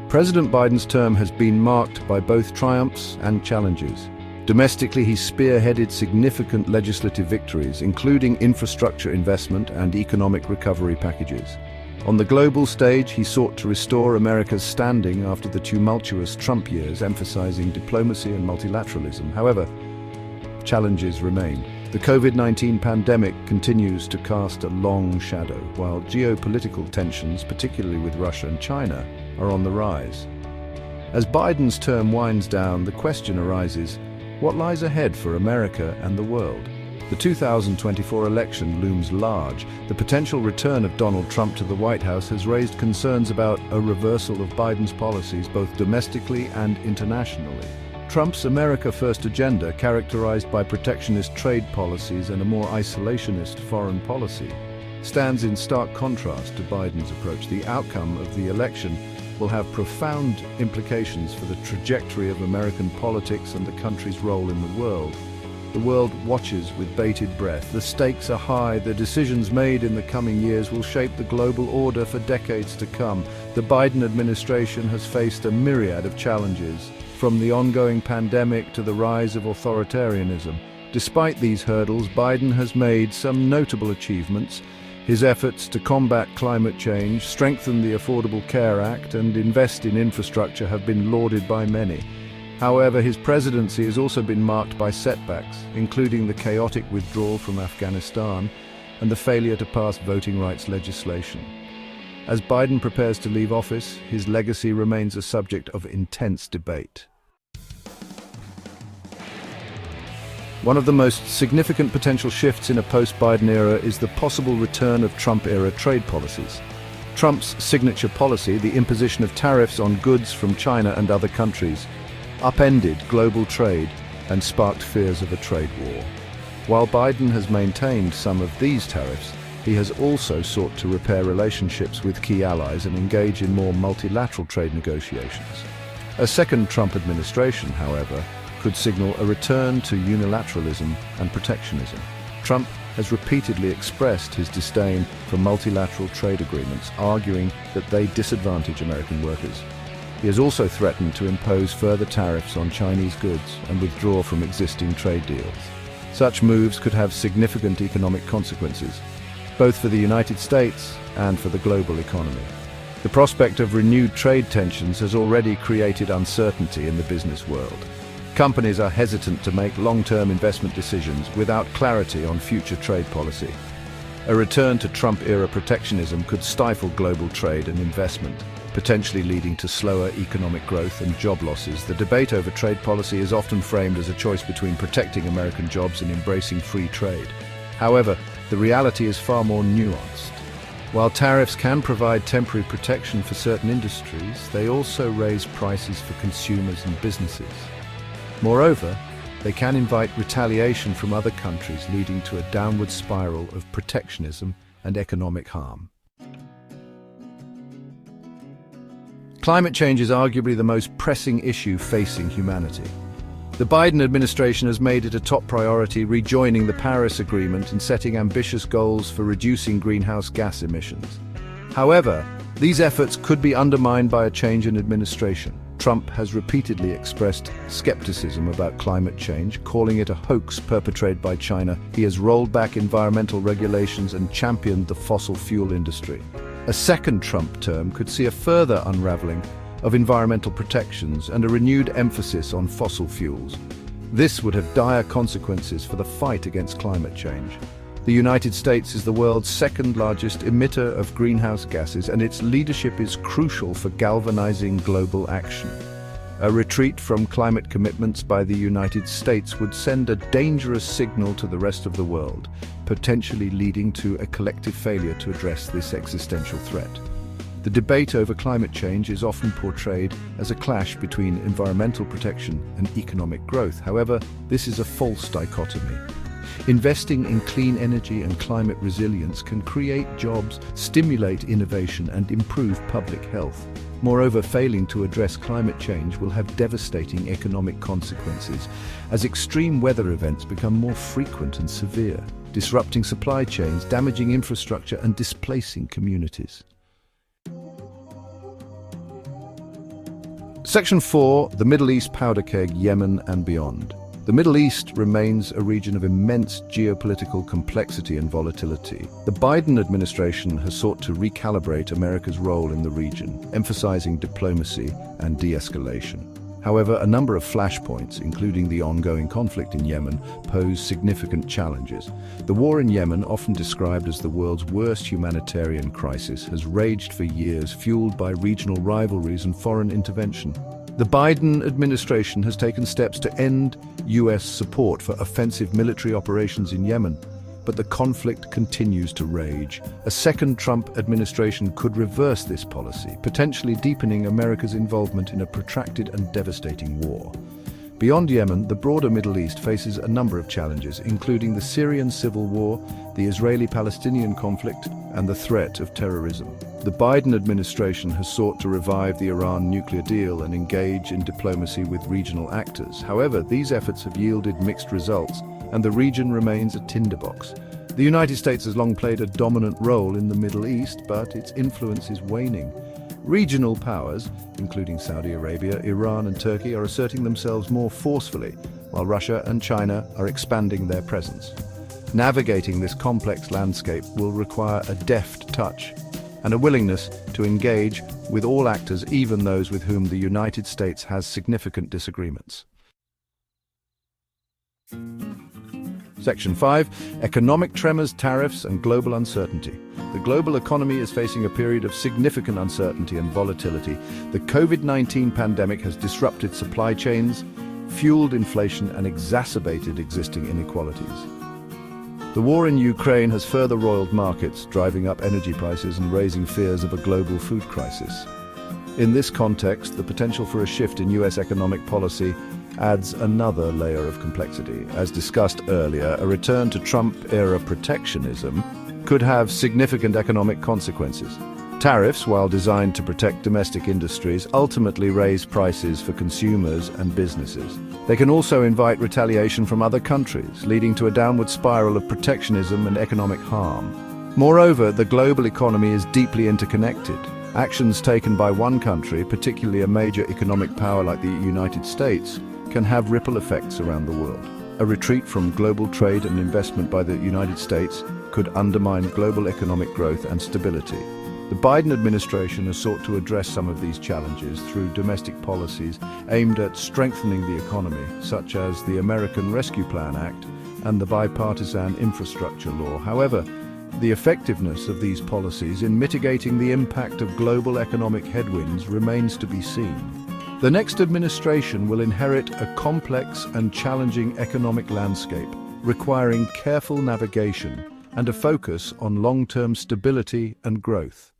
President Biden's term has been marked by both triumphs and challenges. Domestically, he spearheaded significant legislative victories, including infrastructure investment and economic recovery packages. On the global stage, he sought to restore America's standing after the tumultuous Trump years, emphasizing diplomacy and multilateralism. However, challenges remain. The COVID-19 pandemic continues to cast a long shadow, while geopolitical tensions, particularly with Russia and China, are on the rise. As Biden's term winds down, the question arises, what lies ahead for America and the world? The 2024 election looms large. The potential return of Donald Trump to the White House has raised concerns about a reversal of Biden's policies both domestically and internationally. Trump's America First agenda, characterized by protectionist trade policies and a more isolationist foreign policy, stands in stark contrast to Biden's approach. The outcome of the election will have profound implications for the trajectory of American politics and the country's role in the world. The world watches with bated breath. The stakes are high. The decisions made in the coming years will shape the global order for decades to come. The Biden administration has faced a myriad of challenges, from the ongoing pandemic to the rise of authoritarianism. Despite these hurdles, Biden has made some notable achievements. His efforts to combat climate change, strengthen the Affordable Care Act, and invest in infrastructure have been lauded by many. However, his presidency has also been marked by setbacks, including the chaotic withdrawal from Afghanistan and the failure to pass voting rights legislation. As Biden prepares to leave office, his legacy remains a subject of intense debate. One of the most significant potential shifts in a post-Biden era is the possible return of Trump-era trade policies. Trump's signature policy, the imposition of tariffs on goods from China and other countries, upended global trade and sparked fears of a trade war. While Biden has maintained some of these tariffs, he has also sought to repair relationships with key allies and engage in more multilateral trade negotiations. A second Trump administration, however, could signal a return to unilateralism and protectionism. Trump has repeatedly expressed his disdain for multilateral trade agreements, arguing that they disadvantage American workers. He has also threatened to impose further tariffs on Chinese goods and withdraw from existing trade deals. Such moves could have significant economic consequences, both for the United States and for the global economy. The prospect of renewed trade tensions has already created uncertainty in the business world. Companies are hesitant to make long-term investment decisions without clarity on future trade policy. A return to Trump-era protectionism could stifle global trade and investment, potentially leading to slower economic growth and job losses. The debate over trade policy is often framed as a choice between protecting American jobs and embracing free trade. However, the reality is far more nuanced. While tariffs can provide temporary protection for certain industries, they also raise prices for consumers and businesses. Moreover, they can invite retaliation from other countries, leading to a downward spiral of protectionism and economic harm. Climate change is arguably the most pressing issue facing humanity. The Biden administration has made it a top priority, rejoining the Paris Agreement and setting ambitious goals for reducing greenhouse gas emissions. However, these efforts could be undermined by a change in administration. Trump has repeatedly expressed skepticism about climate change, calling it a hoax perpetrated by China. He has rolled back environmental regulations and championed the fossil fuel industry. A second Trump term could see a further unraveling of environmental protections and a renewed emphasis on fossil fuels. This would have dire consequences for the fight against climate change. The United States is the world's second largest emitter of greenhouse gases, and its leadership is crucial for galvanizing global action. A retreat from climate commitments by the United States would send a dangerous signal to the rest of the world, potentially leading to a collective failure to address this existential threat. The debate over climate change is often portrayed as a clash between environmental protection and economic growth. However, this is a false dichotomy. Investing in clean energy and climate resilience can create jobs, stimulate innovation, and improve public health. Moreover, failing to address climate change will have devastating economic consequences as extreme weather events become more frequent and severe, disrupting supply chains, damaging infrastructure, and displacing communities. Section 4, the Middle East powder keg, Yemen and beyond. The Middle East remains a region of immense geopolitical complexity and volatility. The Biden administration has sought to recalibrate America's role in the region, emphasizing diplomacy and de-escalation. However, a number of flashpoints, including the ongoing conflict in Yemen, pose significant challenges. The war in Yemen, often described as the world's worst humanitarian crisis, has raged for years, fueled by regional rivalries and foreign intervention. The Biden administration has taken steps to end U.S. support for offensive military operations in Yemen, but the conflict continues to rage. A second Trump administration could reverse this policy, potentially deepening America's involvement in a protracted and devastating war. Beyond Yemen, the broader Middle East faces a number of challenges, including the Syrian civil war, the Israeli-Palestinian conflict, and the threat of terrorism. The Biden administration has sought to revive the Iran nuclear deal and engage in diplomacy with regional actors. However, these efforts have yielded mixed results, and the region remains a tinderbox. The United States has long played a dominant role in the Middle East, but its influence is waning. Regional powers, including Saudi Arabia, Iran and Turkey, are asserting themselves more forcefully, while Russia and China are expanding their presence. Navigating this complex landscape will require a deft touch and a willingness to engage with all actors, even those with whom the United States has significant disagreements. Section 5. Economic tremors, tariffs and global uncertainty. The global economy is facing a period of significant uncertainty and volatility. The COVID-19 pandemic has disrupted supply chains, fueled inflation and exacerbated existing inequalities. The war in Ukraine has further roiled markets, driving up energy prices and raising fears of a global food crisis. In this context, the potential for a shift in U.S. economic policy adds another layer of complexity. As discussed earlier, a return to Trump-era protectionism could have significant economic consequences. Tariffs, while designed to protect domestic industries, ultimately raise prices for consumers and businesses. They can also invite retaliation from other countries, leading to a downward spiral of protectionism and economic harm. Moreover, the global economy is deeply interconnected. Actions taken by one country, particularly a major economic power like the United States, can have ripple effects around the world. A retreat from global trade and investment by the United States could undermine global economic growth and stability. The Biden administration has sought to address some of these challenges through domestic policies aimed at strengthening the economy, such as the American Rescue Plan Act and the Bipartisan Infrastructure Law. However, the effectiveness of these policies in mitigating the impact of global economic headwinds remains to be seen. The next administration will inherit a complex and challenging economic landscape, requiring careful navigation and a focus on long-term stability and growth.